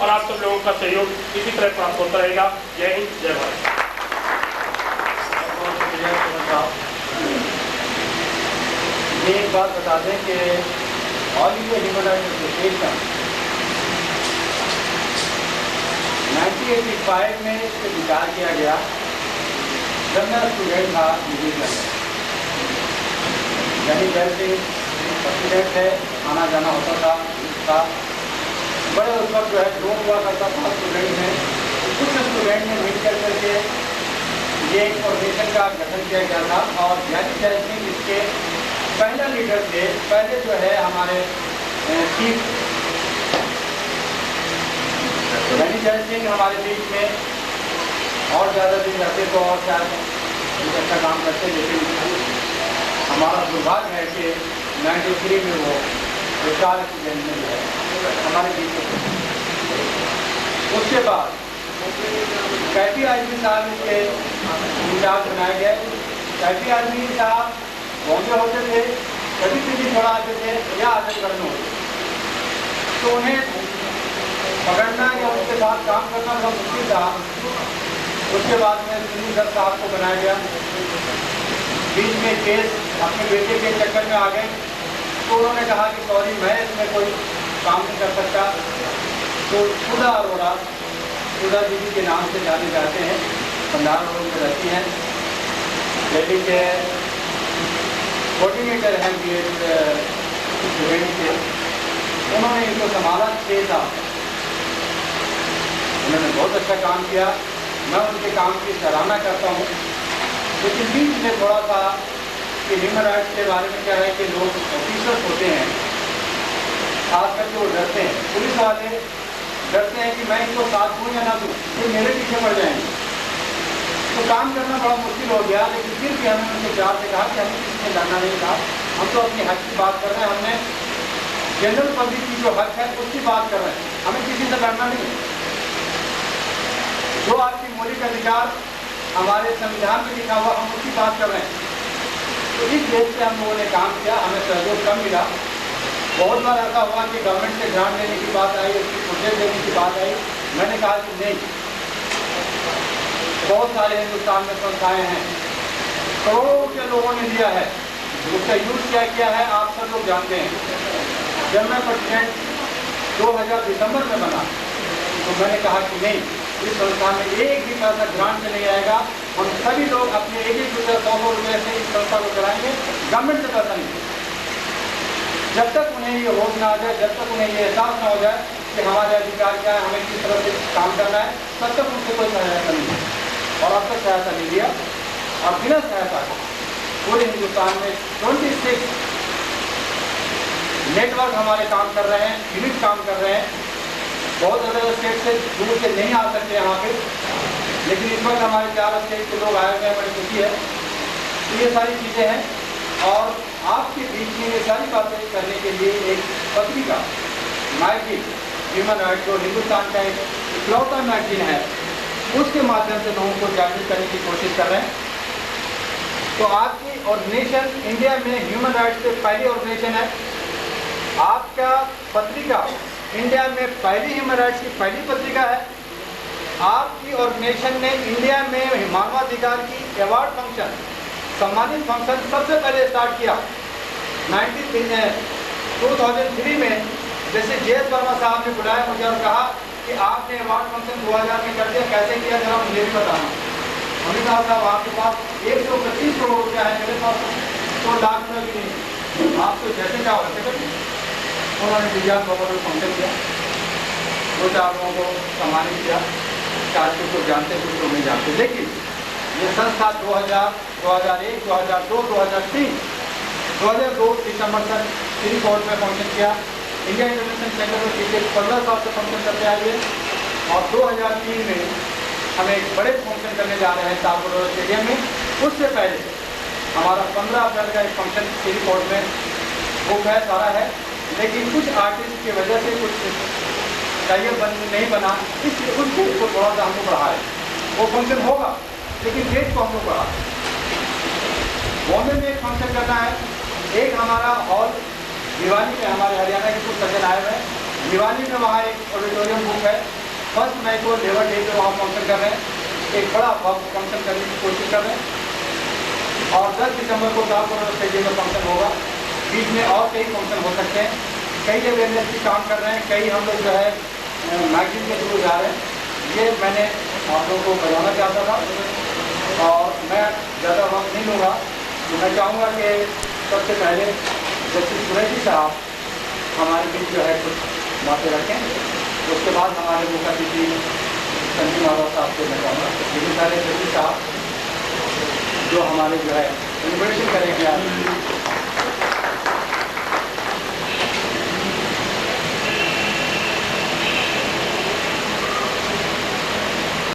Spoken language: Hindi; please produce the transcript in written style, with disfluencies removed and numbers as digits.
और आप सब लोगों का सहयोग इसी तरह प्राप्त होता रहेगा। जय हिंद, जय भारत। ये एक बात बता दें कि all India human rights association 1985 में इससे विचार किया गया जब मैं स्टूडेंट था इंजीनियर में। यानी जैसे स्टूडेंट है, आना जाना होता था। बड़े उस वक्त जो है ग्रुप हुआ करता था स्टूडेंट में। कुछ स्टूडेंट ने मिल करके ये एक ऑर्गेनाइजेशन का गठन किया गया था और ज्ञानी जय सिंह इसके पहला लीडर थे। पहले जो है हमारे चीफ ज्ञानी जय सिंह हमारे बीच में और ज़्यादा दिन रहते तो और शायद अच्छा काम करते, लेकिन हमारा दुर्भाग्य है कि 93 में वो विशाल एक्सीडेंट में जो है हमारे बीच में। उसके बाद कैफी आजमी साहब के इंचार्ज बनाए गए। कैफी आजमी साहब बॉम्बे होते थे, कभी कभी थोड़ा आते थे या आजमगढ़ में होते, तो उन्हें पकड़ना या उनके साथ काम करना बड़ा मुश्किल था। उसके बाद में सुनील दत्त साहब को बनाया गया। बीच में केस अपने बेटे के चक्कर में आ गए, तो उन्होंने कहा कि सॉरी मैं इसमें कोई काम नहीं कर सकता। तो सुधा अरोड़ा, सुधा दीदी के नाम से जाने जाते हैं, 15 रोड में रहती हैं, दिल्ली के कोऑर्डिनेटर हैं BEd स्टूडेंट के। उन्होंने इनको संभाला 6 साल। उन्होंने बहुत अच्छा काम किया, मैं उनके काम की सराहना करता हूँ। लेकिन बीच में थोड़ा सा कि ह्यूमन राइट्स के बारे में क्या है कि लोग ऑफिसर्स होते हैं, खास करके वो डरते हैं, पुलिस वाले डरते हैं कि मैं इनको साथ दूँ या ना दूँ, ये मेरे पीछे पड़ जाएंगे। तो काम करना बड़ा मुश्किल हो गया। लेकिन फिर भी हमने उनसे प्यार से कहा कि हमें किसी ने लड़ना नहीं था, हम तो अपनी हक की बात कर रहे हैं, हमने जनरल पब्लिक की जो हक है उसकी बात कर रहे हैं, हमें किसी से लड़ना नहीं। जो आपकी मौलिक अधिकार हमारे संविधान में लिखा हुआ, हम उसकी बात कर रहे हैं। तो इस देश से हम लोगों ने काम किया, हमें सहयोग कम मिला। बहुत बार ऐसा हुआ कि गवर्नमेंट से ग्रांट लेने की बात आई, उसकी प्रोजेक्ट देने की बात आई, मैंने कहा कि नहीं, बहुत सारे हिंदुस्तान में संस्थाएं हैं, करोड़ों के लोगों ने दिया है, उसका यूज क्या किया है आप सब लोग जानते हैं। जब मैं प्रेसिडेंट 2000 दिसंबर में बना, तो मैंने कहा कि नहीं, इस संस्था में एक भी पैसा ग्रांट से नहीं आएगा, हम सभी लोग अपने एक रुपये 100 रुपये से इस संस्था को चलाएंगे, गवर्नमेंट से पैसा नहीं। जब तक उन्हें ये होश ना आ जाए, जब तक उन्हें ये एहसास ना हो जाए कि हमारे अधिकार क्या है, हमें किस तरह से काम करना है, तब तक उनसे कोई सहायता नहीं है। और अब तक सहायता नहीं दिया। और बिना सहायता पूरे हिंदुस्तान में 26 नेटवर्क हमारे काम कर रहे हैं, यूनिट काम कर रहे हैं। बहुत ज़्यादा स्टेट से दूर से नहीं आ सकते यहाँ पे, लेकिन इस वक्त हमारे 4 स्टेट के लोग आए हुए हैं, बड़ी खुशी है। तो ये सारी चीज़ें हैं और आपके बीच में ये सारी बातें करने के लिए एक पत्रिका मैगजीन ह्यूमन राइट्स, जो हिंदुस्तान का एक इकलौता मैगजीन है, उसके माध्यम से लोगों को जागरूक करने की कोशिश कर रहे हैं। तो आपकी ऑर्गेनाइजेशन इंडिया में ह्यूमन राइट्स से पहली ऑर्गेनाइजेशन है। आपका पत्रिका इंडिया में पहली ह्यूमन राइट्स की पहली पत्रिका है। आपकी ऑर्गेनाइजेशन ने इंडिया में मानवाधिकार की अवार्ड फंक्शन, सम्मानित फंक्शन सबसे पहले स्टार्ट किया 2003 में। जैसे JS वर्मा साहब ने बुलाया मुझे और कहा कि आपने अवार्ड फंक्शन 2000 में कर दिया, कैसे किया जरा मुझे भी बताना। हमने कहा साहब आपके पास 125 करोड़ रुपया है, मेरे पास तो लाख रुपये भी नहीं, आप तो जैसे चाहो वैसे करिए। उन्होंने दिव्यांग भवन में फंक्शन किया, 2-4 लोगों को सम्मानित किया, 4 को जानते कुछ लोग नहीं जानते। लेकिन ये संस्था 2000, 2001, 2002, 2003, 2002 दिसंबर तक सिटी कोर्ट में फंक्शन किया। इंडिया इंटरनेशनल सेंटर में पिछले 15 साल से फंक्शन करते आए हुए और 2003 में हम एक बड़े फंक्शन करने जा रहे हैं तालकोट स्टेडियम में। उससे पहले हमारा 15 अप्रैल का एक फंक्शन सिटी कोर्ट में बुक है, सारा है, लेकिन कुछ आर्टिस्ट की वजह से कुछ टाइम नहीं बना, इसलिए उस डेट को थोड़ा सा हमको बढ़ा है। वो फंक्शन होगा लेकिन डेट को हमको बढ़ा। बॉम्बे में एक फंक्शन करना है, एक हमारा हॉल भिवानी में, हमारे हरियाणा के कुछ सज्जन आए हुए हैं, दिवाली में वहाँ एक ऑडिटोरियम बुक है। 1 मई को लेबर डे पे वहाँ फंक्शन कर रहे हैं, एक बड़ा फंक्शन करने की कोशिश कर रहे हैं। और 10 दिसंबर को ताल करोड़ स्टेडियम में फंक्शन होगा। बीच में और कई फंक्शन हो सकते हैं। कई अवेयरनेस की काम कर रहे हैं, कई हम लोग जो है मैगजीन के थ्रू जा रहे हैं। ये मैंने आप लोगों को बताना चाहता था और मैं ज़्यादा वक्त नहीं लूँगा। तो मैं चाहूँगा कि सबसे पहले जस्टिस कुरैशी साहब हमारे बीच जो है कुछ बातें रखें, उसके बाद हमारे मुख्य अतिथि संजीव नावरा साहब को मैं चाहूँगा ये सारे जस्टिस साहब जो हमारे जो है इन्विटेशन करेंगे आज